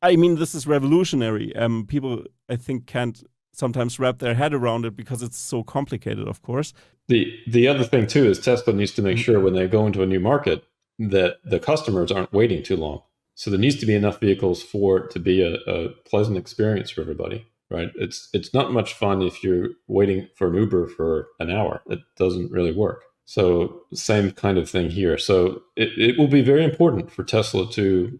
I mean, this is revolutionary. People, I think, can't sometimes wrap their head around it because it's so complicated, of course. The other thing too is Tesla needs to make Mhm. sure when they go into a new market that the customers aren't waiting too long. So there needs to be enough vehicles for it to be a pleasant experience for everybody, right? It's not much fun if you're waiting for an Uber for an hour. It doesn't really work. So same kind of thing here. So it will be very important for Tesla to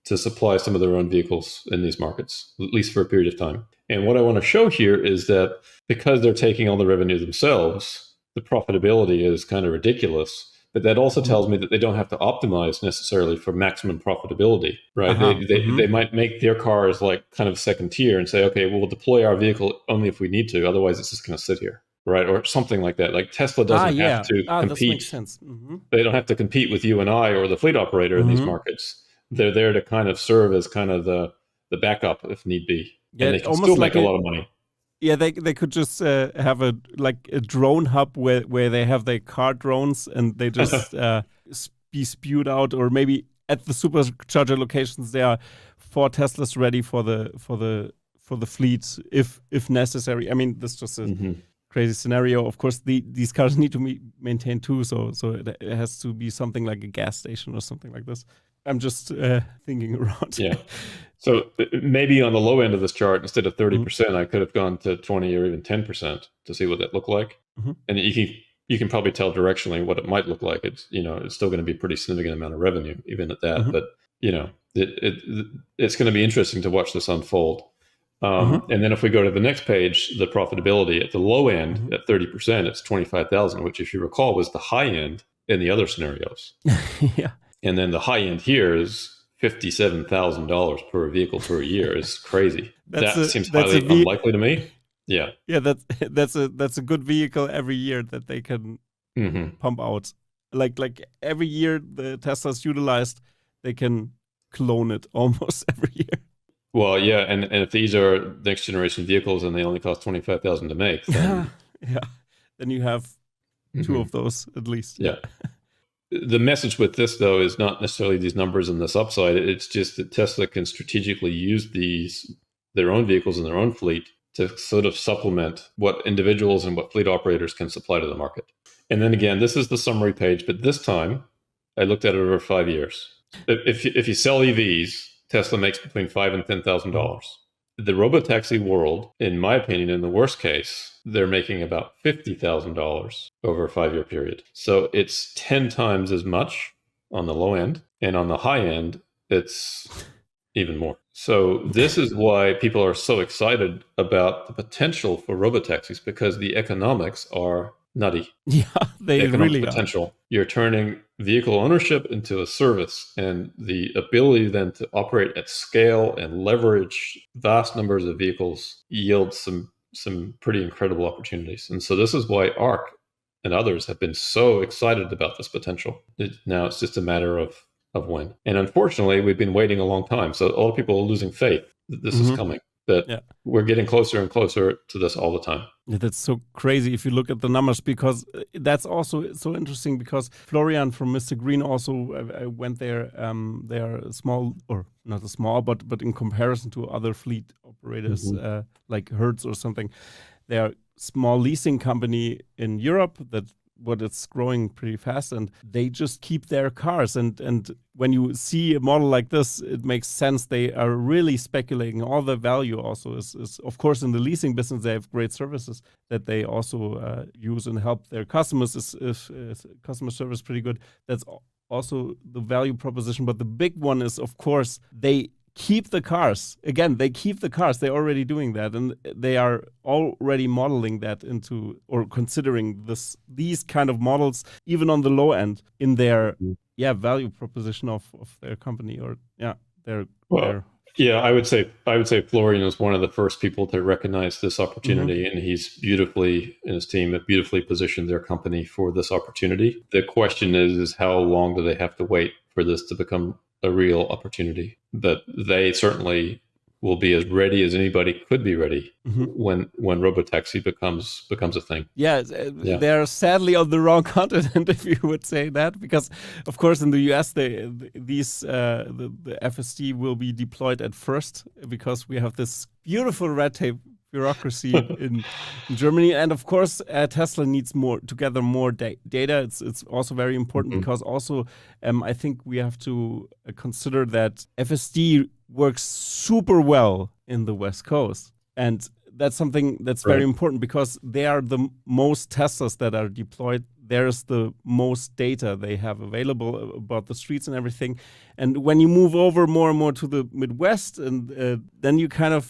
supply some of their own vehicles in these markets, at least for a period of time. And what I want to show here is that because they're taking all the revenue themselves, the profitability is kind of ridiculous. But that also tells me that they don't have to optimize necessarily for maximum profitability, right? They might make their cars like kind of second tier and say, okay, well, we'll deploy our vehicle only if we need to. Otherwise, it's just going to sit here, right? Or something like that. Like Tesla doesn't have to This makes compete. sense. They don't have to compete with you and I or the fleet operator in these markets. They're there to kind of serve as kind of the backup if need be. Yeah, and they can still make a lot of money. Yeah, they could just have a drone hub where they have their car drones and they just be spewed out, or maybe at the supercharger locations there are 4 Teslas ready for the fleet if necessary. I mean, this is just a crazy scenario. Of course, these cars need to be maintained too, so it has to be something like a gas station or something like this. I'm just thinking around. Yeah. So maybe on the low end of this chart, instead of 30%, I could have gone to 20 or even 10% to see what that looked like. And you can probably tell directionally what it might look like. It's still going to be a pretty significant amount of revenue, even at that. But it's going to be interesting to watch this unfold. And then if we go to the next page, the profitability at the low end at 30%, it's 25,000, which, if you recall, was the high end in the other scenarios. Yeah. And then the high end here is $57,000 per vehicle per year. Is crazy. That seems highly unlikely to me. Yeah. Yeah, that's a good vehicle every year that they can pump out. Like every year the Tesla's utilized, they can clone it almost every year. Well, yeah, and if these are next generation vehicles and they only cost $25,000 to make, then then you have 2 of those at least. Yeah. The message with this, though, is not necessarily these numbers and this upside. It's just that Tesla can strategically use their own vehicles and their own fleet to sort of supplement what individuals and what fleet operators can supply to the market. And then again, this is the summary page, but this time I looked at it over 5 years. If you sell EVs, Tesla makes between $5,000 and $10,000. The robotaxi world, in my opinion, in the worst case, they're making about $50,000 over a 5-year period. So it's 10 times as much on the low end, and on the high end, it's even more. So this is why people are so excited about the potential for robotaxis, because the economics are nutty. Yeah, they really potential. are. You're turning vehicle ownership into a service, and the ability then to operate at scale and leverage vast numbers of vehicles yields some pretty incredible opportunities. And so this is why ARC and others have been so excited about this potential. Now it's just a matter of when. And unfortunately, we've been waiting a long time. So a lot of people are losing faith that this is coming. But we're getting closer and closer to this all the time. Yeah, that's so crazy if you look at the numbers, because that's also so interesting, because Florian from Mr. Green also, I went there. They are small, or not a small, but in comparison to other fleet operators like Hertz or something, they are small leasing company in Europe it's growing pretty fast, and they just keep their cars. And when you see a model like this, it makes sense. They are really speculating. All the value also is of course, in the leasing business, they have great services that they also use and help their customers. If customer service pretty good, that's also the value proposition. But the big one is, of course, they keep the cars. Again, they keep the cars. They're already doing that, and they are already modeling that into, or considering these kind of models, even on the low end, in their value proposition of their company, or their. Yeah, I would say Florian was one of the first people to recognize this opportunity, and he's beautifully, and his team have beautifully positioned their company for this opportunity. The question is how long do they have to wait for this to become a real opportunity? But they certainly will be as ready as anybody could be ready Mhm. when robotaxi becomes a thing. Yeah, Yeah. they're sadly on the wrong continent, if you would say that, because of course in the US the FSD will be deployed at first because we have this beautiful red tape bureaucracy in Germany, and of course Tesla needs to gather more data. It's also very important Mhm. because also I think we have to consider that FSD works super well in the West Coast, and that's something that's very Right. important because they are the most Teslas that are deployed. There's the most data they have available about the streets and everything. And when you move over more and more to the Midwest, and then you kind of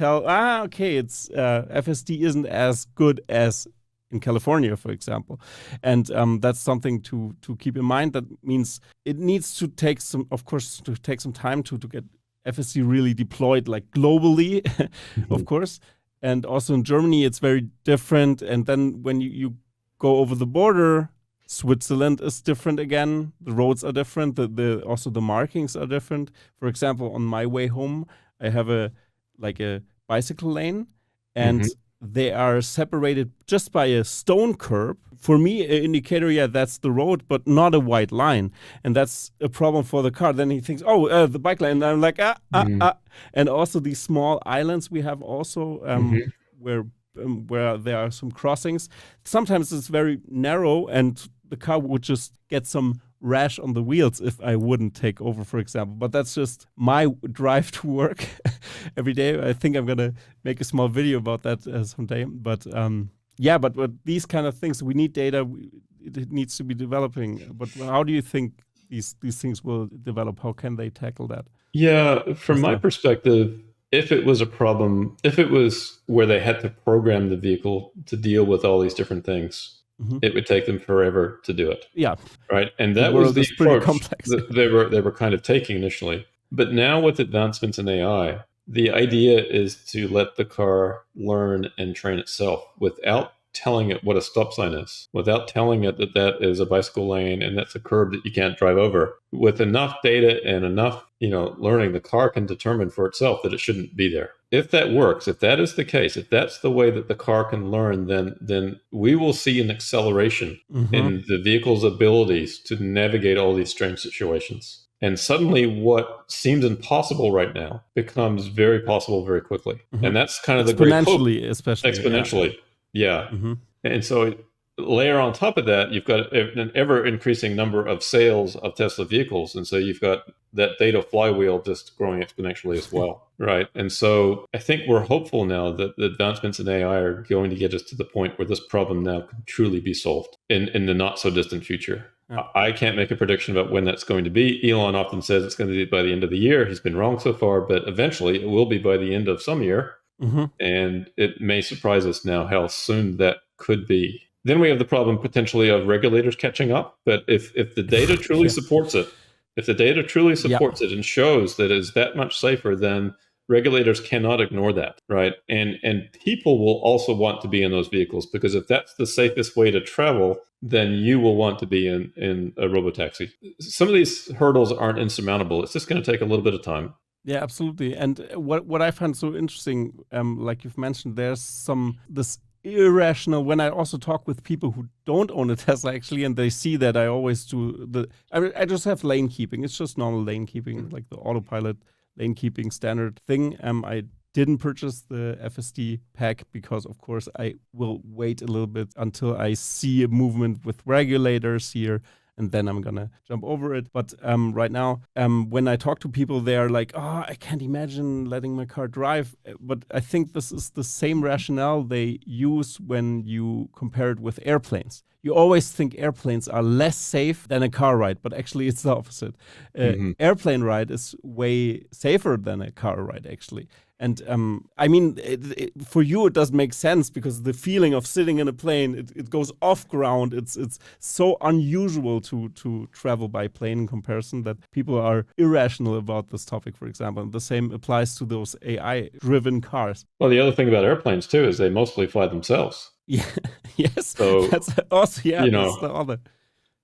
tell, okay, it's FSD isn't as good as in California, for example, and that's something to keep in mind. That means it needs to take some, of course, to take some time to get FSD really deployed, like globally, of course. And also in Germany, it's very different. And then when you go over the border, Switzerland is different again. The roads are different. Also the markings are different. For example, on my way home, I have a bicycle lane, and they are separated just by a stone curb. For me, an indicator, yeah, that's the road, but not a white line. And that's a problem for the car. Then he thinks, the bike lane. And I'm like, And also these small islands we have also where there are some crossings. Sometimes it's very narrow, and the car would just get some rash on the wheels if I wouldn't take over, for example. But that's just my drive to work every day. I think I'm gonna make a small video about that someday. But but these kind of things, we need data. It needs to be developing. But how do you think these things will develop? How can they tackle that? Yeah, from my perspective, if it was a problem, if it was where they had to program the vehicle to deal with all these different things, it would take them forever to do it. Yeah. Right. And that was the pretty approach complex. that they were kind of taking initially. But now with advancements in AI, the idea is to let the car learn and train itself without telling it what a stop sign is, without telling it that that is a bicycle lane and that's a curb that you can't drive over. With enough data and enough, learning, the car can determine for itself that it shouldn't be there. If that works, if that is the case, if that's the way that the car can learn, then we will see an acceleration in the vehicle's abilities to navigate all these strange situations. And suddenly what seems impossible right now becomes very possible very quickly. And that's kind of the great hope. Exponentially. Yeah. And so layer on top of that, you've got an ever increasing number of sales of Tesla vehicles. And so you've got that data flywheel just growing exponentially as well. Right. And so I think we're hopeful now that the advancements in AI are going to get us to the point where this problem now can truly be solved in the not so distant future. Yeah. I can't make a prediction about when that's going to be. Elon often says it's going to be by the end of the year. He's been wrong so far, but eventually it will be by the end of some year. And it may surprise us now how soon that could be. Then we have the problem potentially of regulators catching up. But if the data truly supports it, if the data truly supports it and shows that it's that much safer, then regulators cannot ignore that, right? And people will also want to be in those vehicles, because if that's the safest way to travel, then you will want to be in a robotaxi. Some of these hurdles aren't insurmountable. It's just going to take a little bit of time. Yeah, absolutely. And what I find so interesting, like you've mentioned, there's this irrational, when I also talk with people who don't own a Tesla actually, and they see that I always do I just have lane keeping. It's just normal lane keeping, like the autopilot lane keeping standard thing. I didn't purchase the FSD pack because, of course, I will wait a little bit until I see a movement with regulators here, and then I'm gonna jump over it. But right now, when I talk to people, they're like, I can't imagine letting my car drive. But I think this is the same rationale they use when you compare it with airplanes. You always think airplanes are less safe than a car ride, but actually it's the opposite. Airplane ride is way safer than a car ride, actually. And I mean, for you, it does make sense because the feeling of sitting in a plane, it goes off ground. It's so unusual to travel by plane in comparison that people are irrational about this topic, for example. And the same applies to those AI-driven cars. Well, the other thing about airplanes, too, is they mostly fly themselves. Yeah. Yes. So, that's also, that's the other.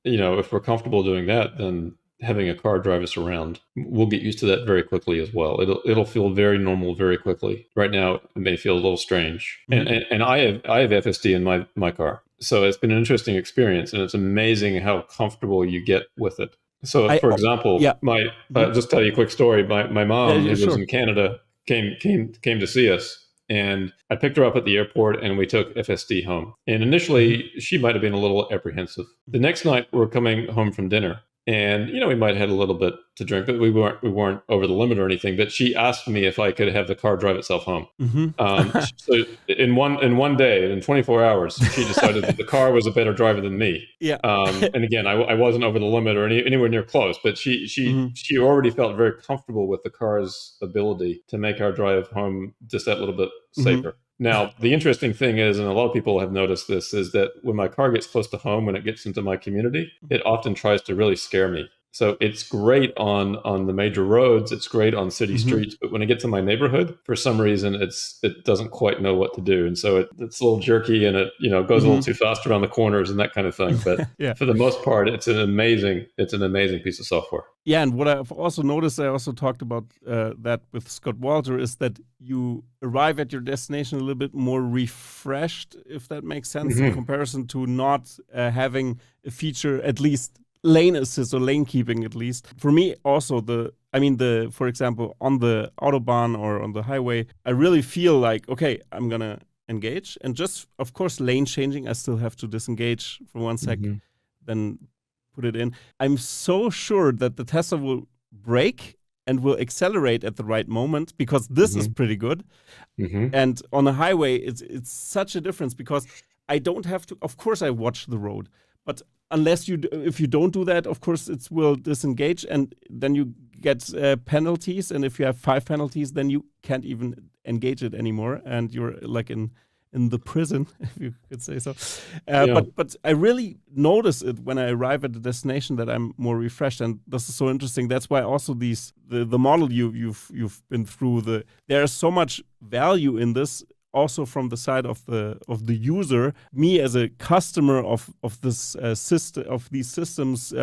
If we're comfortable doing that, then having a car drive us around, we'll get used to that very quickly as well. It'll feel very normal very quickly. Right now, it may feel a little strange. And I have FSD in my car, so it's been an interesting experience, and it's amazing how comfortable you get with it. So, for example, just tell you a quick story. My mom, who lives in Canada, came to see us. And I picked her up at the airport, and we took FSD home. And initially, she might have been a little apprehensive. The next night, we're coming home from dinner, and we might have had a little bit to drink, but we weren't over the limit or anything. But she asked me if I could have the car drive itself home. So in one day, in 24 hours, she decided that the car was a better driver than me. And again, I wasn't over the limit or anywhere near close, but she already felt very comfortable with the car's ability to make our drive home just that little bit safer. Now, the interesting thing is, and a lot of people have noticed this, is that when my car gets close to home, when it gets into my community, it often tries to really scare me. So it's great on the major roads, it's great on city streets, but when it gets in my neighborhood, for some reason, it doesn't quite know what to do. And so it's a little jerky, and it goes a little too fast around the corners and that kind of thing. But for the most part, it's an amazing piece of software. Yeah, and what I've also noticed, I also talked about that with Scott Walter, is that you arrive at your destination a little bit more refreshed, if that makes sense, in comparison to not having a feature, at least lane assist or lane keeping, at least. For me, also, for example, on the Autobahn or on the highway, I really feel like, okay, I'm going to engage. And just, of course, lane changing, I still have to disengage for 1 sec, then put it in. I'm so sure that the Tesla will brake and will accelerate at the right moment, because this is pretty good. And on a highway, it's such a difference, because I don't have to, of course I watch the road, but if you don't do that, of course it will disengage, and then you get penalties. And if you have 5 penalties, then you can't even engage it anymore, and you're like in the prison, if you could say so. But I really notice it when I arrive at the destination, that I'm more refreshed, and this is so interesting. That's why also the model you've been through, there is so much value in this. Also from the side of the user, me as a customer of this system, of these systems,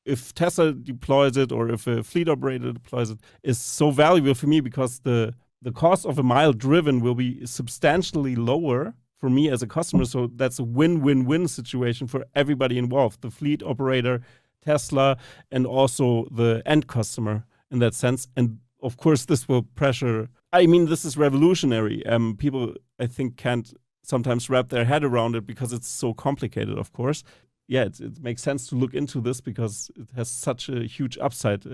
if Tesla deploys it or if a fleet operator deploys it, is so valuable for me, because the cost of a mile driven will be substantially lower for me as a customer. So that's a win-win-win situation for everybody involved, the fleet operator, Tesla, and also the end customer in that sense. And of course, this will pressure. This is revolutionary. People, I think, can't sometimes wrap their head around it, because it's so complicated, of course. Yeah, it makes sense to look into this, because it has such a huge upside.